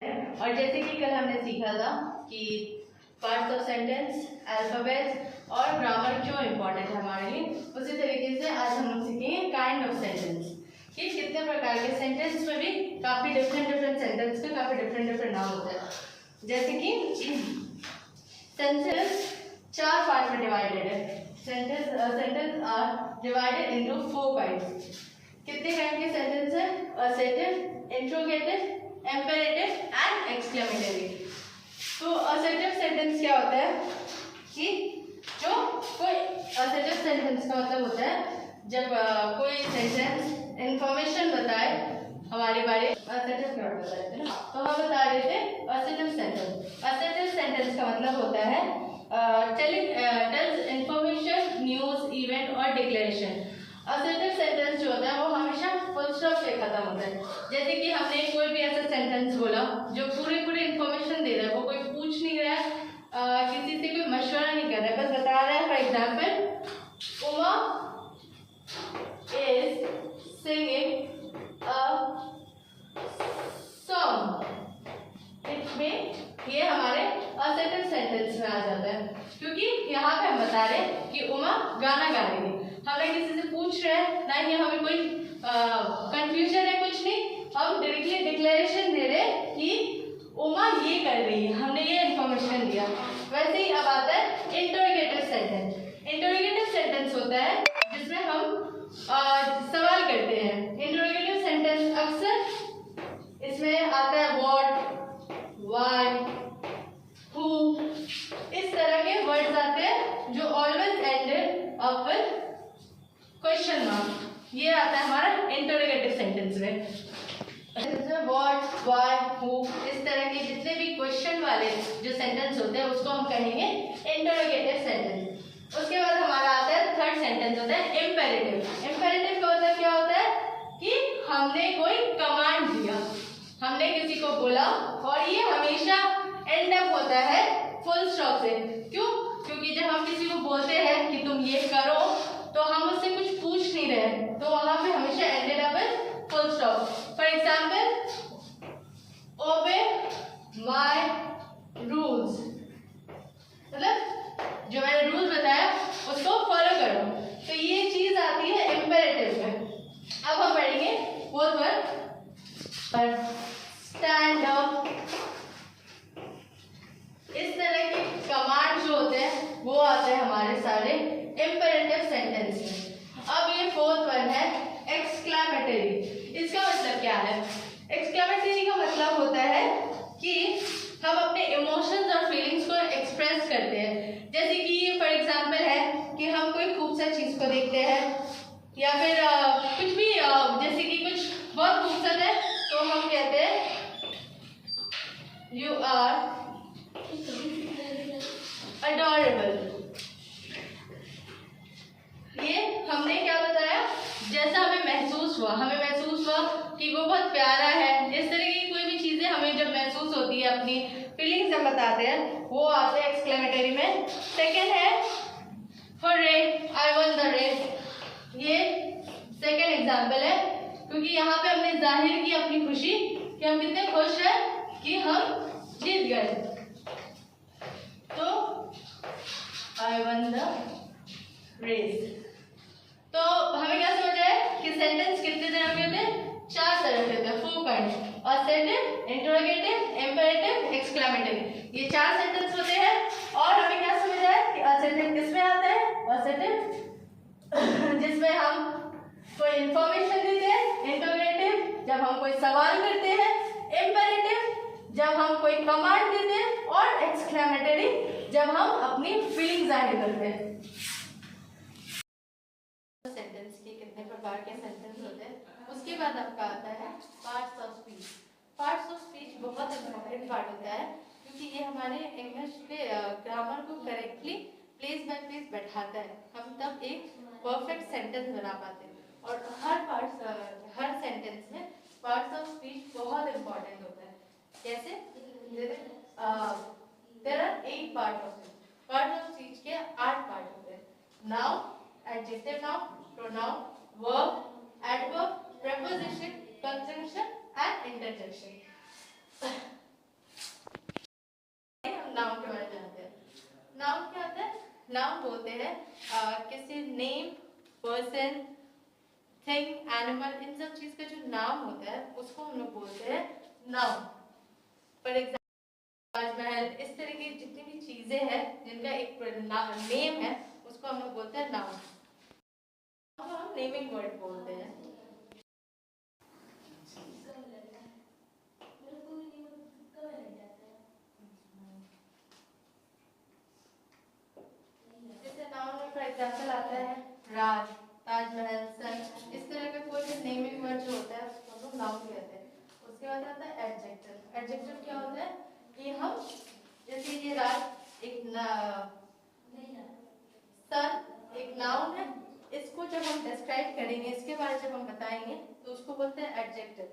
और जैसे कि कल हमने सीखा था कि पार्ट्स ऑफ सेंटेंस, अल्फाबेट्स और ग्रामर क्यों इम्पोर्टेंट है हमारे लिए, उसी तरीके से आज हम लोग सीखेंगे काइंड ऑफ सेंटेंस कि कितने प्रकार के सेंटेंस में भी काफ़ी डिफरेंट सेंटेंस के काफ़ी डिफरेंट नाम होते हैं। जैसे कि सेंटेंस 4 पार्ट में डिवाइडेड है। Sentence are divided into 4 parts. कितने काइंड के सेंटेंस है? Assertive, interrogative, imperative and exclamatory. तो असर्टिव सेंटेंस क्या होता है कि जो कोई असर्टिव सेंटेंस का मतलब होता है जब कोई सेंटेंस इंफॉर्मेशन बताए हमारे बारे में। असर्टिव क्या होता है ना, तो हम बता रहे थे असर्टिव सेंटेंस। असर्टिव सेंटेंस का मतलब होता है टेल्स इंफॉर्मेशन, न्यूज़, इवेंट और डिक्लेरेशन। असर्टिव सेंटेंस जो होता है वो हमेशा फुल स्टॉप से खत्म होता है। जैसे कि हमने कोई भी ऐसा सेंटेंस बोला जो पूरी इंफॉर्मेशन दे रहा है, वो कोई पूछ नहीं रहा है, किसी से कोई मशवरा नहीं कर रहा है, बस बता रहा है। For example, Uma is singing a song. इसमें ये हमारे असर्टिव सेंटेंस में आ जाता है, क्योंकि यहाँ पे हम बता रहे हैं कि उमा गाना गा रही है। हमें किसी से पूछ रहे हैं ना, ये हमें कोई कंफ्यूजन है, कुछ नहीं, हम डायरेक्टली डिक्लेरेशन दे रहे हैं कि उमा ये कर रही है, हमने ये इंफॉर्मेशन दिया। वैसे ही अब आता है इंटरोगेटिव सेंटेंस। इंटरोगेटिव सेंटेंस होता है जिसमें हम सवाल करते हैं। इंटरोगेटिव सेंटेंस अक्सर इसमें आता है व्हाट, व्हाई, हु, इस तरह के वर्ड्स आते हैं जो always ended up with question mark. ये आता है हमारा इंटरोगेटिव सेंटेंस में। व्हाट, व्हाई, हु, इस तरह के जितने भी क्वेश्चन वाले जो सेंटेंस होते हैं उसको हम कहेंगे इंटरोगेटिव सेंटेंस। उसके बाद हमारा आता है थर्ड सेंटेंस होता है इम्पेरेटिव। इम्पेरेटिव का मतलब क्या होता है कि हमने कोई कमांड दिया, हमने किसी को बोला, और ये हमेशा एंड अप होता है फुल स्टॉप से। क्यों? क्योंकि जब हम किसी को बोलते हैं कि तुम ये करो, तो हम उससे कुछ पूछ नहीं रहे, तो वहां पे हमेशा ended up with full stop. For example, obey my rules, मतलब जो मैंने रूल्स बताया उसको फॉलो करो। तो ये चीज आती है इम्पेरेटिव में। अब हम पढ़ेंगे फोर्थ वर्ड, स्टैंड अप। इस तरह के कमांड जो होते हैं वो आते हैं हमारे सारे इम्पेरेटिव सेंटेंस में। अब ये फोर्थ वन है एक्सक्लेमेटरी। इसका मतलब क्या है? एक्सक्लेमेटरी का मतलब होता है कि हम अपने इमोशंस और फीलिंग्स को एक्सप्रेस करते हैं। जैसे कि फॉर एग्जांपल है कि हम कोई खूबसूरत चीज को देखते हैं, या फिर कुछ भी जैसे कि कुछ बहुत खूबसूरत है तो हम कहते हैं यू आर अडोरेबल। ये हमने क्या बताया? जैसा हमें महसूस हुआ कि वो बहुत प्यारा है। इस तरह की कोई भी चीजें हमें जब महसूस होती है, अपनी फीलिंग्स हम बताते हैं, वो आते हैं एक्सक्लेमेटरी में। सेकंड है hurray, I won the race. ये सेकंड एग्जांपल है, क्योंकि यहाँ पे हमने जाहिर की अपनी खुशी कि हम कितने खुश हैं कि हम जीत गए। तो आई वन द रेस। तो हमें क्या समझ आया कि सेंटेंस कितने तरह के होते हैं? 4 तरह के होते हैं, 4 kind, assertive, interrogative, imperative, exclamatory. ये 4 सेंटेंस होते हैं। और हमें क्या समझ आया कि असर्टिव किसमें आता है? असर्टिव जिसमें हम कोई इंफॉर्मेशन देते हैं, इंटरोगेटिव जब हम कोई सवाल करते हैं, इम्पेरेटिव जब हम कोई कमांड देते हैं, और एक्सक्लेमेटरी जब हम अपनी फीलिंग जाहिर करते हैं। सेंटेंस के कितने प्रकार के सेंटेंस होते हैं। उसके बाद आपका आता है parts of speech. Parts of speech बहुत इंपॉर्टेंट पार्ट होता है, क्योंकि ये हमारे इंग्लिश के ग्रामर को करेक्टली प्लेस बाय प्लेस बैठाता है। हम तब एक परफेक्ट सेंटेंस बना पाते हैं। और हर सेंटेंस में पार्ट्स ऑफ स्पीच बहुत इंपॉर्टेंट होता है। जैसे there are 8 part of speech. Part of speech के 8 पार्ट होते हैं। Noun, adjective noun, pronoun, verb, adverb, preposition, conjunction and interjection. Person, thing, animal, इन सब चीज का जो नाम होता है उसको हम लोग बोलते हैं नाउन। फॉर एग्जाम्पल ताजमहल, इस तरह की जितनी भी चीजें हैं जिनका एक नेम है उसको हम लोग बोलते हैं नाउन। हम नेमिंग वर्ड बोलते हैं। जैसे नाउन में फॉर एग्जाम्पल आता है राज, ताजमहल, सन, इस तरह का कोई भी नेमिंग वर्ड जो होता है उसको हम लोग नाउन कहते हैं। उसके बाद आता है एडजेक्टिव। एडजेक्टिव क्या होता है कि हम जैसे ये राज एक सन एक नाउन है, इसको जब हम डिस्क्राइब करेंगे, इसके बारे में जब हम बताएंगे तो उसको बोलते हैं एडजेक्टिव।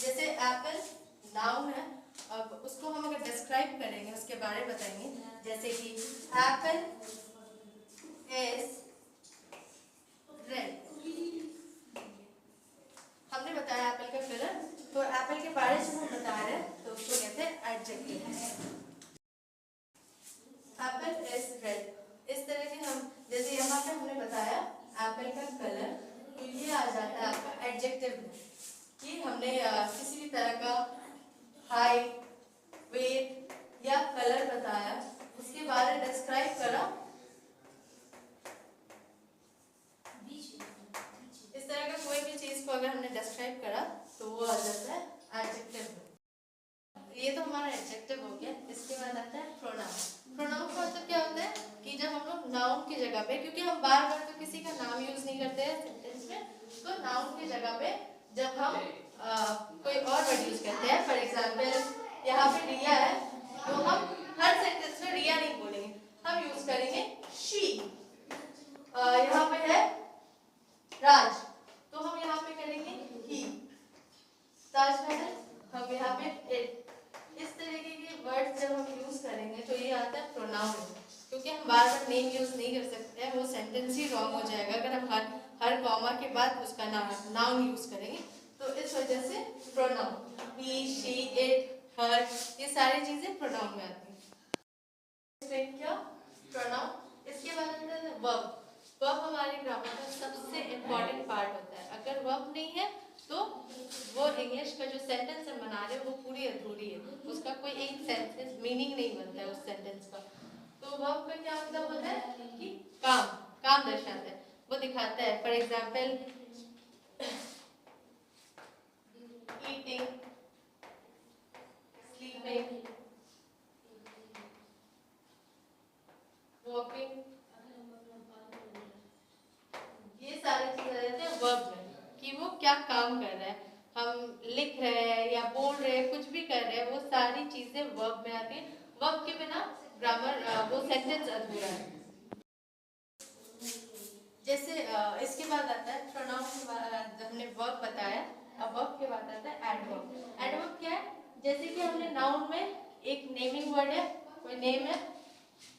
जैसे एप्पल नाउन है, अब उसको हम अगर डिस्क्राइब करेंगे, उसके बारे में बताएंगे, जैसे कि एप्पल इज रेड। हमने बताया एप्पल का कलर, तो एप्पल के बारे में हम बता रहे हैं तो उसको कहते हैं एडजेक्टिव। एप्पल इज रेड, इस तरह के हम जैसे यहाँ पे हमने बताया एप्पल का कलर, तो ये आ जाता है आपका एडजेक्टिव में कि हमने किसी भी तरह का हाइट, वेट या कलर बताया, उसके बारे में डिस्क्राइब करा, इस तरह का कोई भी चीज को अगर हमने डिस्क्राइब करा तो वो आ जाता है एडजेक्टिव। ये तो हमारा एडजेक्टिव हो गया। इसके बाद आता है प्रोनाउन। प्रोनाउन का मतलब क्या होता है कि जब हम लोग नाउन की जगह पे, क्योंकि हम बार बार तो किसी का नाम यूज नहीं करते हैं सेंटेंस में, तो नाउन की जगह पे जब हम कोई और वर्ड यूज करते हैं, फॉर एग्जाम्पल यहाँ पे रिया है, तो हम हर सेंटेंस में रिया नहीं बोलेंगे, हम यूज करेंगे शी। यहाँ पे है राज, तो हम यहाँ पे करेंगे ही। ताजमहल, हम यहाँ पे इट। इस तरीके के वर्ड्स जब हम यूज करेंगे तो ये आता है प्रोनाउन। क्योंकि हम बार बार नेम यूज नहीं कर सकते हैं, वो सेंटेंस ही रॉन्ग हो जाएगा अगर हम हर कॉमा के बाद उसका नाउन यूज करेंगे। तो इस वजह से प्रोनाउन, ही, शी, इट, हर, ये सारी चीजें प्रोनाउन में आती हैं। क्या प्रोनाउन। इसके बाद आता है वर्ब। वर्ब हमारे ग्रामर का सबसे इम्पोर्टेंट पार्ट होता है। अगर वर्ब नहीं है तो वो इंग्लिश का जो सेंटेंस हम बना रहे हैं वो पूरी अधूरी है, उसका कोई एक सेंटेंस मीनिंग नहीं बनता है उस सेंटेंस का। तो वर्ब का क्या मतलब होता है कि काम, काम दर्शाता है, वो दिखाता है। For example eating, sleeping, walking, ये सारी चीजें रहते हैं वर्ब में कि वो क्या काम कर रहा है। हम लिख रहे हैं या बोल रहे हैं, कुछ भी कर रहे हैं, वो सारी चीजें वर्ब में आती है। वर्ब के बिना ग्रामर वो सेंटेंस अधूरा है। जैसे इसके बाद आता है प्रोनाउन के बाद हमने वर्ब बताया, अब वर्ब के बाद आता है एडवर्ब। एडवर्ब क्या है, जैसे कि हमने नाउन में एक नेमिंग वर्ड है, कोई नेम है,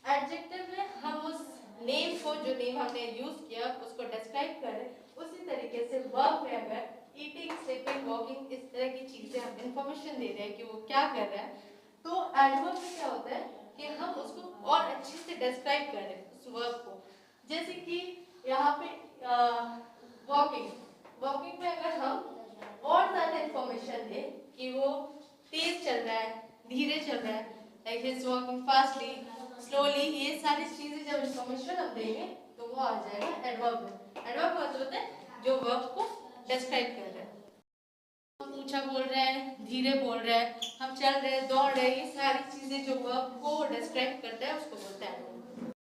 एडजेक्टिव में हम उस नेम को, जो नेम हमने यूज किया, उसको डिस्क्राइब करें। उसी तरीके से वर्ब में अगर ईटिंग, स्लीपिंग, वॉकिंग, इस तरह की चीजें हम इंफॉर्मेशन दे रहे हैं कि वो क्या कर रहा है, तो एडवर्ब में क्या होता है कि हम उसको और अच्छे से डिस्क्राइब करें उस वर्ब को। जैसे कि यहाँ पे वॉकिंग, वॉकिंग में अगर हम और ज्यादा इंफॉर्मेशन दें कि वो तेज चल रहा है, धीरे चल रहा है, like he is walking fastly, slowly, ये सारी चीजें जब इंफॉर्मेशन हम देंगे तो वो आ जाएगा एडवर्ब में। एडवर्ब का मतलब होता है जो वर्ब को डिस्क्राइब कर रहा है। हम ऊंचा बोल रहे हैं, धीरे बोल रहे हैं, हम चल रहे हैं, दौड़ रहे हैं, ये सारी चीजें जो वर्ब को डिस्क्राइब करता है उसको बोलते हैं एडवर्ब।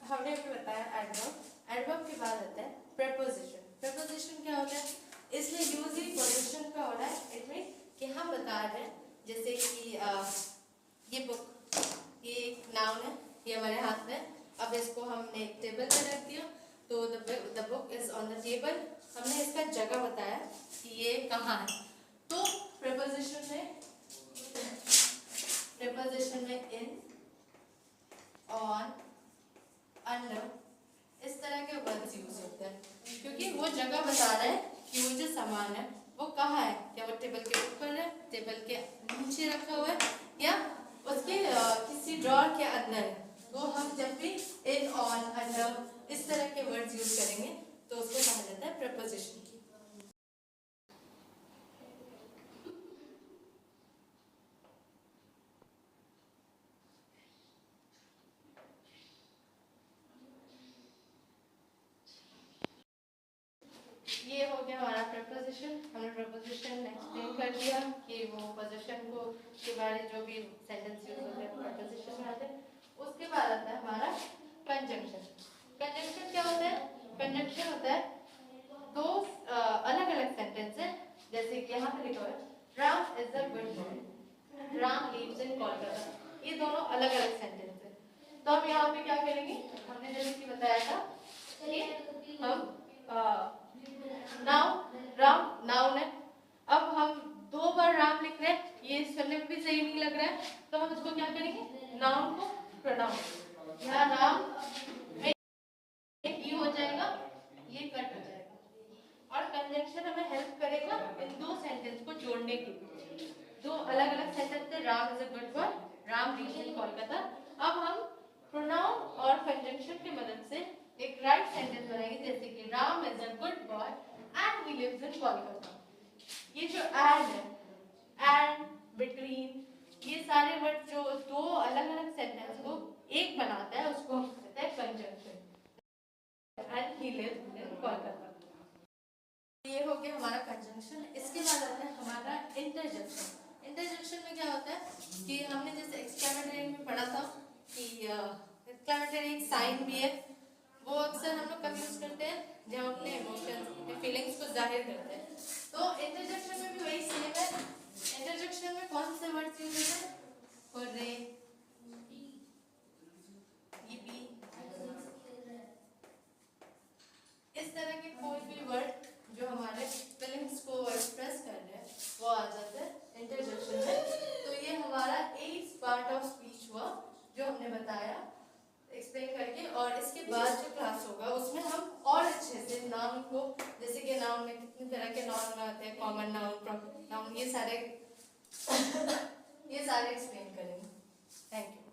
हमने अभी बताया एडवर्ब। एडवर्ब के बाद आता है प्रीपोजिशन। प्रीपोजिशन क्या होता है, इसमें यूज ही पोजीशन का हो रहा है। इट मीन कि हम बता रहे हैं, जैसे कि ये बुक, ये एक नाउन है, ये हमारे हाथ में, अब इसको हमने एक टेबल पे रख दिया, तो the book is on the table. हमने इसका जगह बताया कि ये कहाँ है। तो प्रीपोजिशन में इन, ऑन, अंडर, इस तरह के वर्ड्स यूज होते हैं, क्योंकि वो जगह बता रहा है कि वो जो सामान है वो कहाँ है, क्या वो टेबल के ऊपर है, टेबल के नीचे रखा हुआ है, या उसके किसी ड्रॉर के अंदर है, तो हम जब भी इन, ऑन, अंडर इस तरह के वर्ड्स यूज करेंगे तो उसको कहा जाता है प्रपोजिशन की। ये हो गया हमारा प्रपोजिशन। हमने प्रपोजिशन एक्सप्लेन कर दिया कि वो पोजीशन को के बारे जो भी सेंटेंस यूज होते हैं प्रपोजिशन में आते हैं। उसके बाद आता है हमारा कंजंक्शन। कंजंक्शन क्या होता है? कंजंक्शन होता है दो अलग अलग सेंटेंस है, जैसे कि यहाँ पे लिखा है Ram is a good boy, Ram lives in Kolkata. ये दोनों अलग अलग सेंटेंस है। तो हम यहाँ पे क्या करेंगे, हमने जैसे कि बताया था कि हम राम नाउन है। अब हम दो बार राम लिख रहे हैं, ये सुनने में भी सही नहीं लग रहा है, तो हम इसको क्या करेंगे, नाउन को प्रोनाउन, यहाँ राम ये हो जाएगा, ये कट हो जाएगा। और कंजंक्शन हमें हेल्प करेगा इन दो सेंटेंस को जोड़ने के लिए। दो अलग अलग सेंटेंस है, Ram is a good boy, Ram lives in Kolkata. अब हम प्रोनाउन और कंजंक्शन की मदद से एक राइट सेंटेंस बनाएंगे, जैसे कि Ram is a good boy and he lives in Kolkata. ये जो एंड है, एंड, बिटवीन, ये सारे वर्ड जो दो अलग अलग सेंटेंस को एक बनाता है उसको हम कहते हैं conjunction. And he lives in Kolkata. ये हो गया हमारा कंजंक्शन। इसके बाद आता है हमारा इंटरजेक्शन। इंटरजेक्शन में क्या होता है कि हमने जैसे एक्सक्लेमेटरी में पढ़ा था कि एक्सक्लेमेटरी एक साइन भी है, वो अक्सर हम लोग कब यूज करते हैं जब हम अपने इमोशंस, अपने फीलिंग्स को जाहिर करते हैं। तो इंटरजेक्शन में भी वही सेम है। इंटरजेक्शन में कौन से वर्ड्स यूज होते हैं, रे, इस तरह के कोई भी वर्ड जो हमारे फीलिंग्स को एक्सप्रेस कर रहे हैं वो आ जाता है इंटरजेक्शन में। तो ये हमारा 8th पार्ट ऑफ स्पीच हुआ जो हमने बताया एक्सप्लेन करके। और इसके बाद जो क्लास होगा उसमें हम और अच्छे से नाउन को, जैसे कि नाउन में कितने तरह के नाउन आते हैं, कॉमन नाउन, प्रॉपर नाउन, ये सारे एक्सप्लेन करेंगे। Thank you.